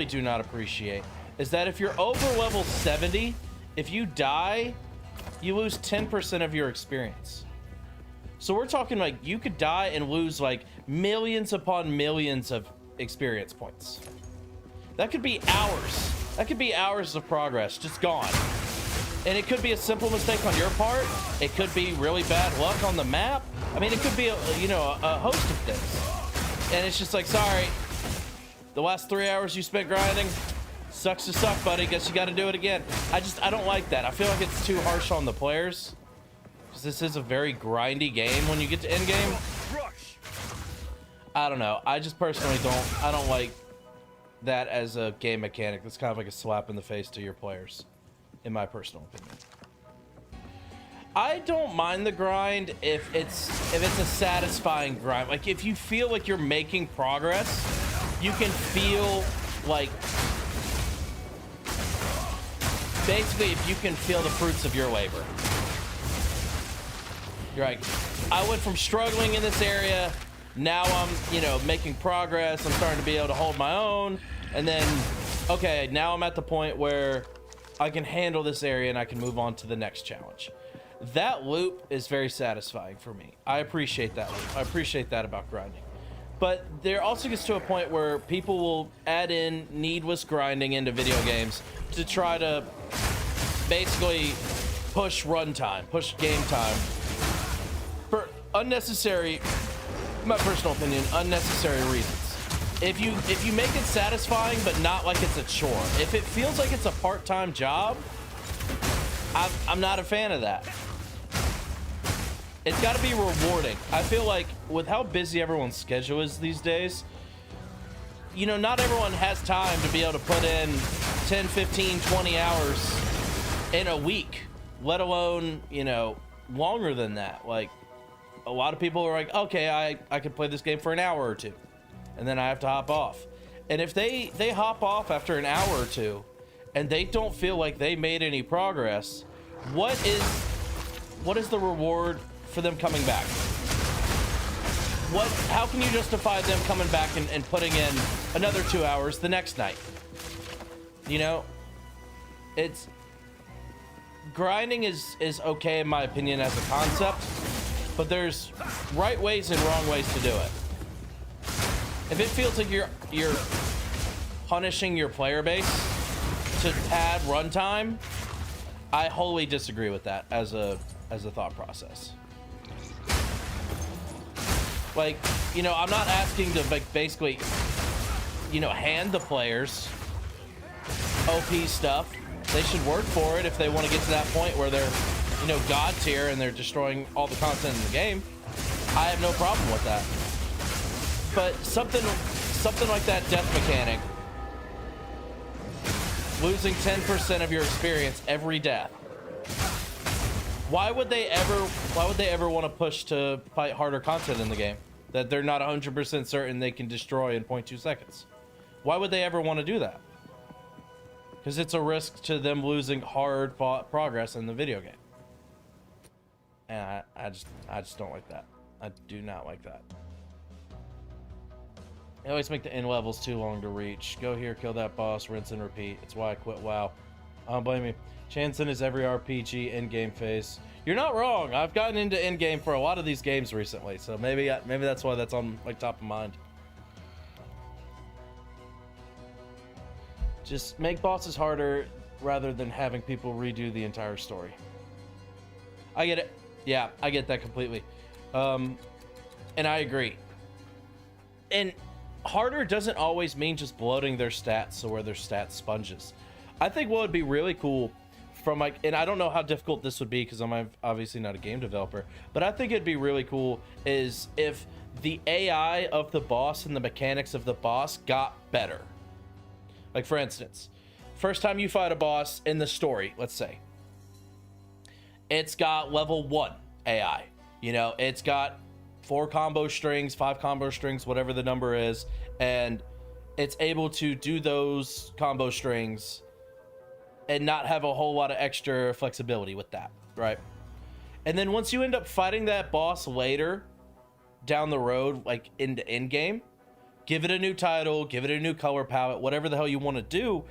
do not appreciate is that if you're over level 70, if you die, you lose 10% of your experience. So we're talking like you could die and lose like millions upon millions of experience points. That could be hours. That could be hours of progress just gone. And it could be a simple mistake on your part. It could be really bad luck on the map. I mean, it could be a host of things. And it's just like, sorry, the last 3 hours you spent grinding sucks to suck, buddy. Guess you got to do it again. I don't like that. I feel like it's too harsh on the players, because this is a very grindy game when you get to end game. I don't know. I just personally don't like that as a game mechanic. That's kind of like a slap in the face to your players, in my personal opinion. I don't mind the grind if it's a satisfying grind. Like if you feel like you're making progress, you can feel like, basically, if you can feel the fruits of your labor. You're like, I went from struggling in this area, now I'm, making progress, I'm starting to be able to hold my own, and then, okay, now I'm at the point where I can handle this area and I can move on to the next challenge. That loop is very satisfying for me. I appreciate that loop. I appreciate that about grinding. But there also gets to a point where people will add in needless grinding into video games to try to basically push runtime, push game time for unnecessary, my personal opinion, unnecessary reasons. If you make it satisfying but not like it's a chore, if it feels like it's a part-time job, I'm not a fan of that. It's got to be rewarding. I feel like with how busy everyone's schedule is these days, not everyone has time to be able to put in 10, 15, 20 hours in a week, let alone, longer than that. Like, a lot of people are like, okay, I could play this game for an hour or two, and then I have to hop off. And if they hop off after an hour or two and they don't feel like they made any progress, what is the reward for them coming back? How can you justify them coming back and putting in another 2 hours the next night? It's grinding is okay in my opinion as a concept, but there's right ways and wrong ways to do it. If it feels like you're punishing your player base to pad runtime, I wholly disagree with that as a thought process. Like, I'm not asking to basically, hand the players OP stuff. They should work for it if they want to get to that point where they're, god tier and they're destroying all the content in the game. I have no problem with that. But something like that death mechanic, losing 10% of your experience every death. Why would they ever want to push to fight harder content in the game that they're not 100% certain they can destroy in 0.2 seconds? Why would they ever want to do that? Because it's a risk to them losing hard fought progress in the video game. And I just don't like that. I do not like that. They always make the end levels too long to reach. Go here, kill that boss, rinse and repeat. It's why I quit WoW. I don't blame you. Chanson is every RPG endgame phase. You're not wrong. I've gotten into endgame for a lot of these games recently, so maybe that's why that's on my top of mind. Just make bosses harder rather than having people redo the entire story. I get it. Yeah, I get that completely. And I agree. And harder doesn't always mean just bloating their stats so where their stats sponges. I think what would be really cool from and I don't know how difficult this would be because I'm obviously not a game developer, but I think it'd be really cool is if the AI of the boss and the mechanics of the boss got better. Like, for instance, first time you fight a boss in the story, let's say, it's got level 1 AI. It's got 4 combo strings, 5 combo strings, whatever the number is, and it's able to do those combo strings and not have a whole lot of extra flexibility with that, right? And then once you end up fighting that boss later down the road, like into end game, give it a new title, give it a new color palette, whatever the hell you want to do,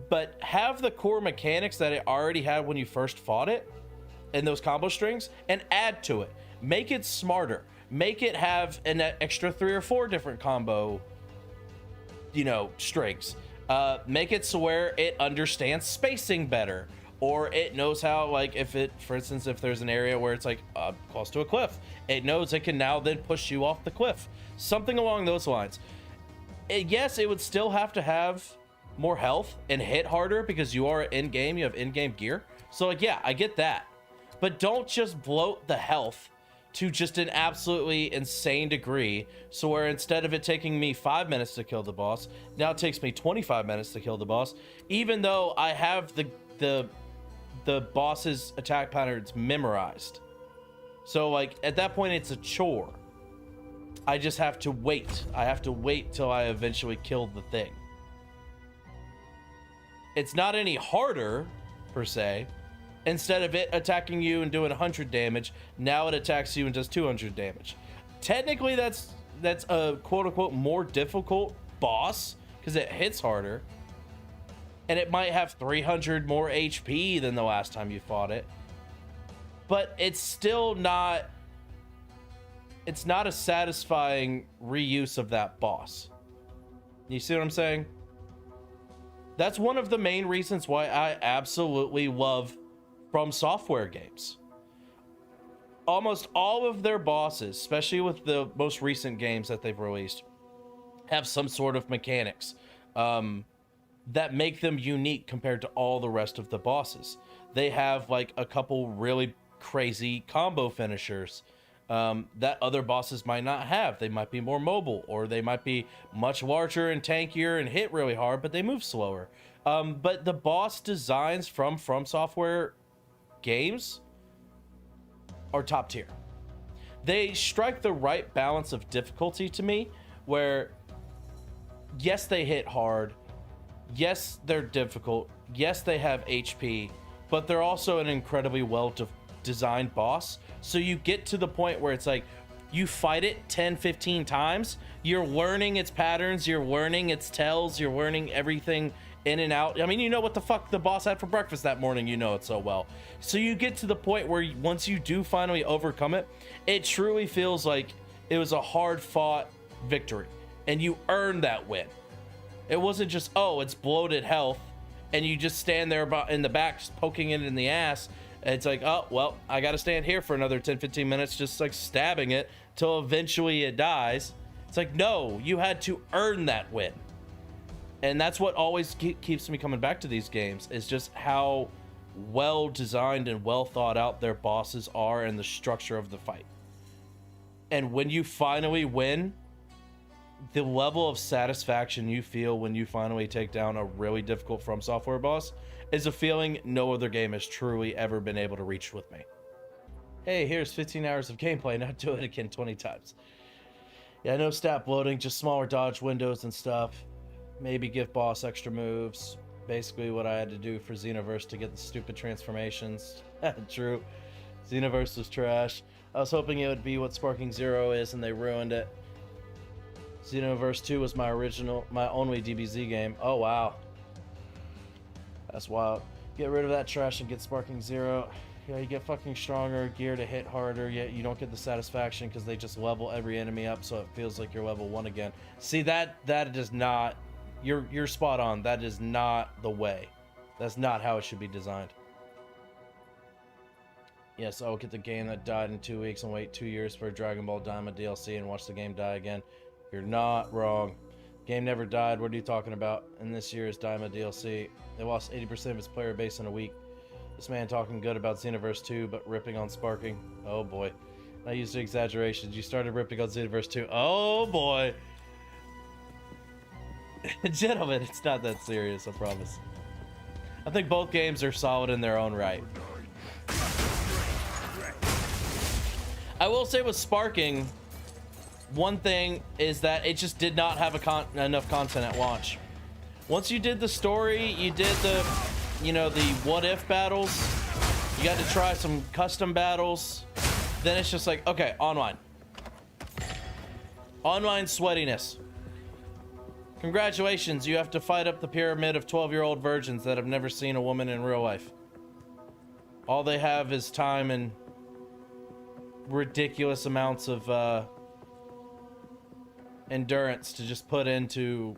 but have the core mechanics that it already had when you first fought it and those combo strings, and add to it. Make it smarter. Make it have an extra 3 or 4 different combo, you know, strings. Make it so where it understands spacing better, or it knows how, like, if it, for instance, if there's an area where it's like close to a cliff, it knows it can now then push you off the cliff. Something along those lines. Yes, it would still have to have more health and hit harder because you are in game, you have in-game gear. So like, yeah, I get that, but don't just bloat the health to just an absolutely insane degree, so where instead of it taking me 5 minutes to kill the boss, now it takes me 25 minutes to kill the boss, even though I have the boss's attack patterns memorized. So like, at that point it's a chore. I just have to wait. I have to wait till I eventually kill the thing. It's not any harder per se. Instead of it attacking you and doing 100 damage, now it attacks you and does 200 damage. Technically, that's a quote-unquote more difficult boss because it hits harder. And it might have 300 more HP than the last time you fought it. But it's still not... It's not a satisfying reuse of that boss. You see what I'm saying? That's one of the main reasons why I absolutely love From Software games. Almost all of their bosses, especially with the most recent games that they've released, have some sort of mechanics that make them unique compared to all the rest of the bosses. They have like a couple really crazy combo finishers that other bosses might not have. They might be more mobile, or they might be much larger and tankier and hit really hard, but they move slower. But the boss designs from Software games are top tier. They strike the right balance of difficulty to me, where yes, they hit hard, yes, they're difficult, yes, they have HP, but they're also an incredibly well designed boss. So you get to the point where it's like you fight it 10-15 times, you're learning its patterns, you're learning its tells, you're learning everything in and out. I mean, you know what the fuck the boss had for breakfast that morning, you know it so well. So you get to the point where once you do finally overcome it, it truly feels like it was a hard fought victory and you earned that win. It wasn't just, oh, it's bloated health and you just stand there in the back just poking it in the ass. It's like, oh, well, I gotta stand here for another 10-15 minutes just like stabbing it till eventually it dies. It's like, no, you had to earn that win. And that's what always keeps me coming back to these games, is just how well designed and well thought out their bosses are and the structure of the fight. And when you finally win, the level of satisfaction you feel when you finally take down a really difficult From Software boss is a feeling no other game has truly ever been able to reach with me. Hey, here's 15 hours of gameplay, now do it again 20 times. Yeah, no stat bloating, just smaller dodge windows and stuff. Maybe give boss extra moves. Basically what I had to do for Xenoverse to get the stupid transformations. True. Xenoverse was trash. I was hoping it would be what Sparking Zero is, and they ruined it. Xenoverse 2 was my only DBZ game. Oh, wow. That's wild. Get rid of that trash and get Sparking Zero. Yeah, you get fucking stronger gear to hit harder, yet you don't get the satisfaction because they just level every enemy up so it feels like you're level 1 again. See, that does not... You're spot on. That is not the way. That's not how it should be designed. Yes, I will get the game that died in 2 weeks and wait 2 years for a Dragon Ball Daima DLC and watch the game die again. You're not wrong. Game never died. What are you talking about? And this year's Daima DLC. They lost 80% of its player base in a week. This man talking good about Xenoverse 2, but ripping on Sparking. Oh boy. I used exaggerations. You started ripping on Xenoverse 2. Oh boy. Gentlemen, it's not that serious, I promise. I think both games are solid in their own right. I will say with Sparking, one thing is that it just did not have enough content at launch. Once you did the story, you did the, the what if battles, you got to try some custom battles, then it's just like, okay, online. Online sweatiness. Congratulations, you have to fight up the pyramid of 12-year-old virgins that have never seen a woman in real life. All they have is time and ridiculous amounts of endurance to just put into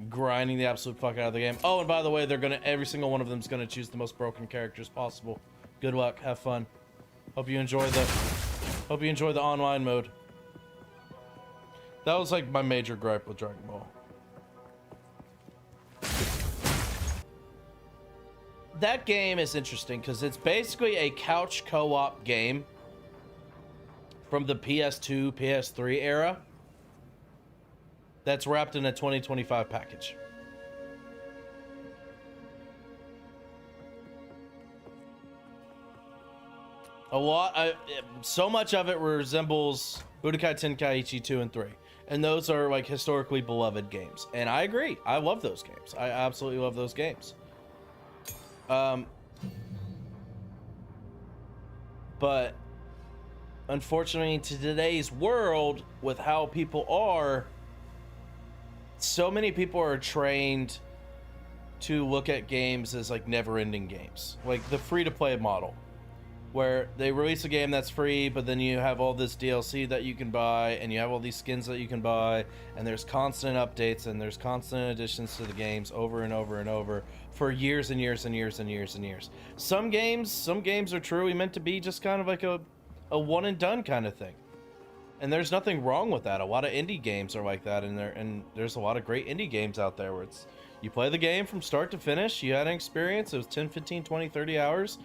grinding the absolute fuck out of the game. Oh, and by the way, every single one of them is gonna choose the most broken characters possible. Good luck, have fun. Hope you enjoy the online mode. That was like my major gripe with Dragon Ball. That game is interesting because it's basically a couch co-op game from the PS2, PS3 era that's wrapped in a 2025 package. So much of it resembles Budokai Tenkaichi 2 and 3. And those are like historically beloved games. And I agree. I love those games. I absolutely love those games. But unfortunately, to today's world, with how people are, so many people are trained to look at games as like never-ending games, like the free-to-play model, where they release a game that's free, but then you have all this DLC that you can buy, and you have all these skins that you can buy, and there's constant updates, and there's constant additions to the games over and over and over for years and years and years and years and years. Some games are truly meant to be just kind of like a one and done kind of thing. And there's nothing wrong with that. A lot of indie games are like that, and there's a lot of great indie games out there where it's, you play the game from start to finish, you had an experience, it was 10, 15, 20, 30 hours,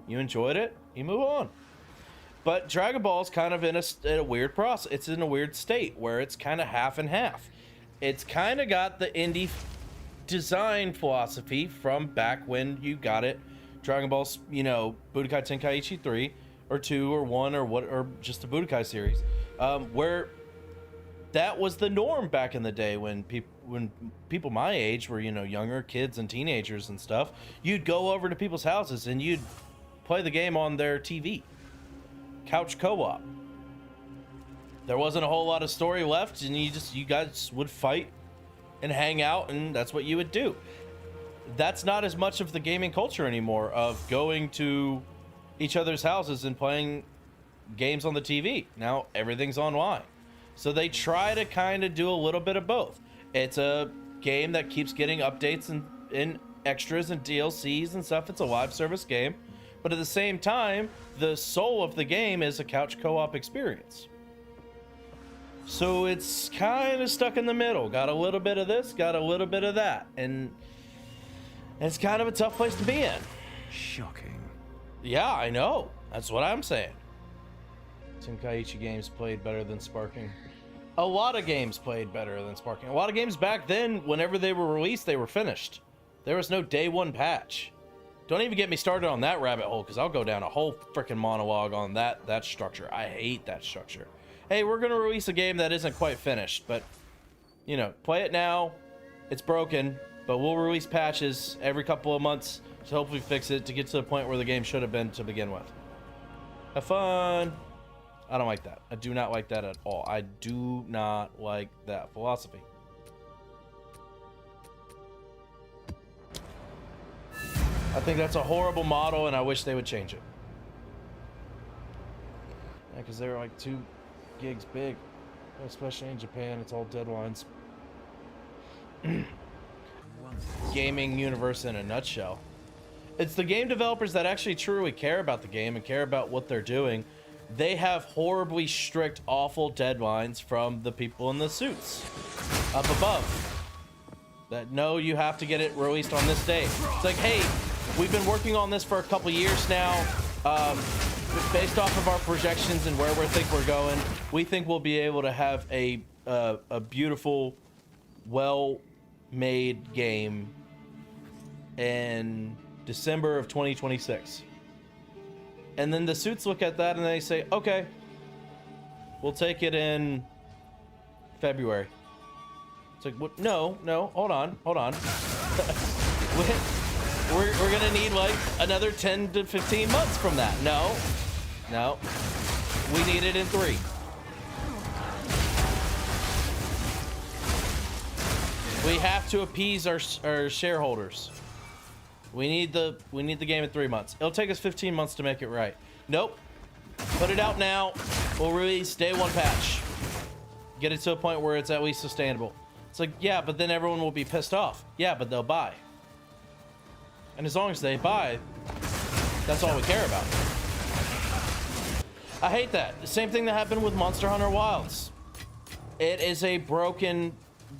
you enjoyed it, you move on. But Dragon Ball is kind of in a weird process. It's in a weird state where it's kind of half and half. It's kind of got the indie design philosophy from back when you got it, Dragon Ball's, Budokai Tenkaichi 3 or 2 or 1 or just the Budokai series, where that was the norm back in the day when people my age were, younger kids and teenagers and stuff. You'd go over to people's houses and you'd play the game on their TV. Couch co-op. There wasn't a whole lot of story left, and you guys would fight and hang out, and that's what you would do. That's not as much of the gaming culture anymore, of going to each other's houses and playing games on the TV. Now everything's online. So they try to kind of do a little bit of both. It's a game that keeps getting updates and extras and DLCs and stuff. It's a live service game. But at the same time, the soul of the game is a couch co-op experience. So it's kind of stuck in the middle. Got a little bit of this, got a little bit of that. And it's kind of a tough place to be in. Shocking. Yeah, I know. That's what I'm saying. Tenkaichi games played better than Sparking. A lot of games played better than Sparking. A lot of games back then, whenever they were released, they were finished. There was no day one patch. Don't even get me started on that rabbit hole, because I'll go down a whole freaking monologue on that structure. I hate that structure. Hey, we're going to release a game that isn't quite finished, but, play it now. It's broken, but we'll release patches every couple of months to hopefully fix it to get to the point where the game should have been to begin with. Have fun. I don't like that. I do not like that at all. I do not like that philosophy. I think that's a horrible model, and I wish they would change it. Yeah, because they're like 2 gigs big, especially in Japan. It's all deadlines. Gaming universe in a nutshell. It's the game developers that actually truly care about the game and care about what they're doing. They have horribly strict, awful deadlines from the people in the suits up above. That, no, you have to get it released on this day. It's like, hey, we've been working on this for a couple years now. Based off of our projections and where we think we're going, we think we'll be able to have a beautiful, well-made game in December of 2026. And then the suits look at that and they say, okay, we'll take it in February. It's like, what? No, hold on. We're gonna need like another 10 to 15 months from that. No, we need it in 3. We have to appease our shareholders. We need the game in 3 months. It'll take us 15 months to make it right. Nope. Put it out now. We'll release day one patch. Get it to a point where it's at least sustainable. It's like, yeah, but then everyone will be pissed off. Yeah, but they'll buy. And as long as they buy, that's all we care about. I hate that. The same thing that happened with Monster Hunter Wilds. It is a broken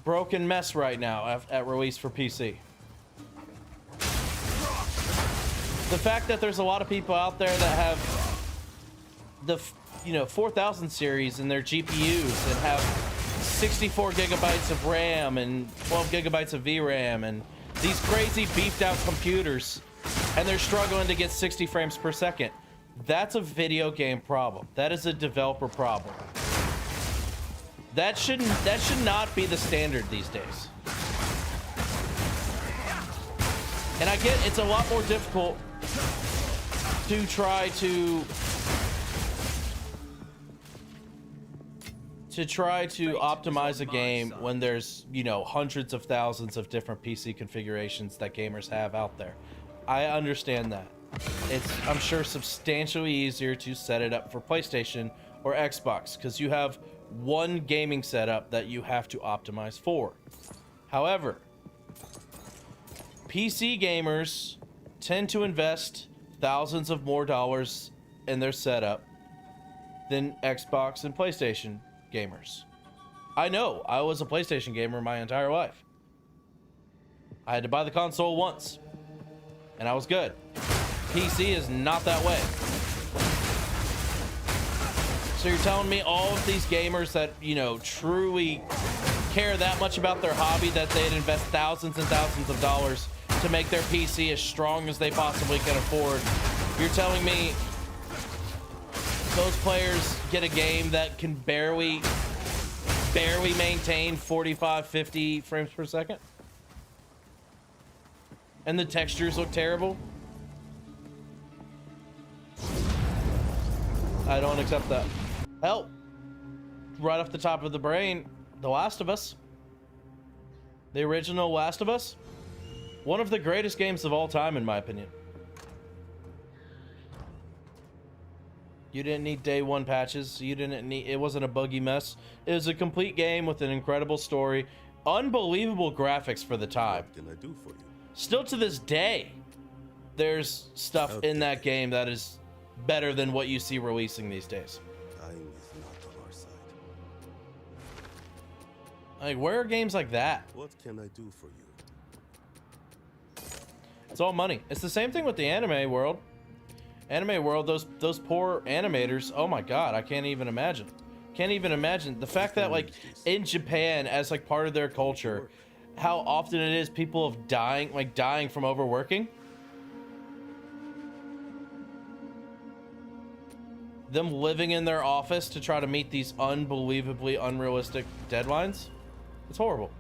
mess right now at release for PC. The fact that there's a lot of people out there that have the 4000 series in their GPUs and have 64 gigabytes of RAM and 12 gigabytes of VRAM and these crazy beefed out computers, and they're struggling to get 60 frames per second. That's a video game problem. That is a developer problem. That should not be the standard these days. And I get it's a lot more difficult to try to optimize a game when there's, hundreds of thousands of different PC configurations that gamers have out there. I understand that. It's, I'm sure, substantially easier to set it up for PlayStation or Xbox because you have one gaming setup that you have to optimize for. However, PC gamers tend to invest thousands of more dollars in their setup than Xbox and PlayStation gamers. I know, I was a PlayStation gamer my entire life. I had to buy the console once, and I was good. PC is not that way. So you're telling me all of these gamers that, truly care that much about their hobby that they'd invest thousands and thousands of dollars to make their PC as strong as they possibly can afford, you're telling me those players get a game that can barely maintain 45, 50 frames per second? And the textures look terrible? I don't accept that. Hell, right off the top of the brain, The Last of Us. The original Last of Us. One of the greatest games of all time, in my opinion. You didn't need day one patches. It wasn't a buggy mess. It was a complete game with an incredible story. Unbelievable graphics for the time. What can I do for you? Still to this day, there's stuff in that game that is better than what you see releasing these days. Time is not on our side. Like, where are games like that? What can I do for you? It's all money. It's the same thing with the anime world. Anime world, those poor animators. Oh my god, I can't even imagine. Can't even imagine the fact that, like, in Japan, as like part of their culture, how often it is people of dying from overworking. Them living in their office to try to meet these unbelievably unrealistic deadlines. It's horrible.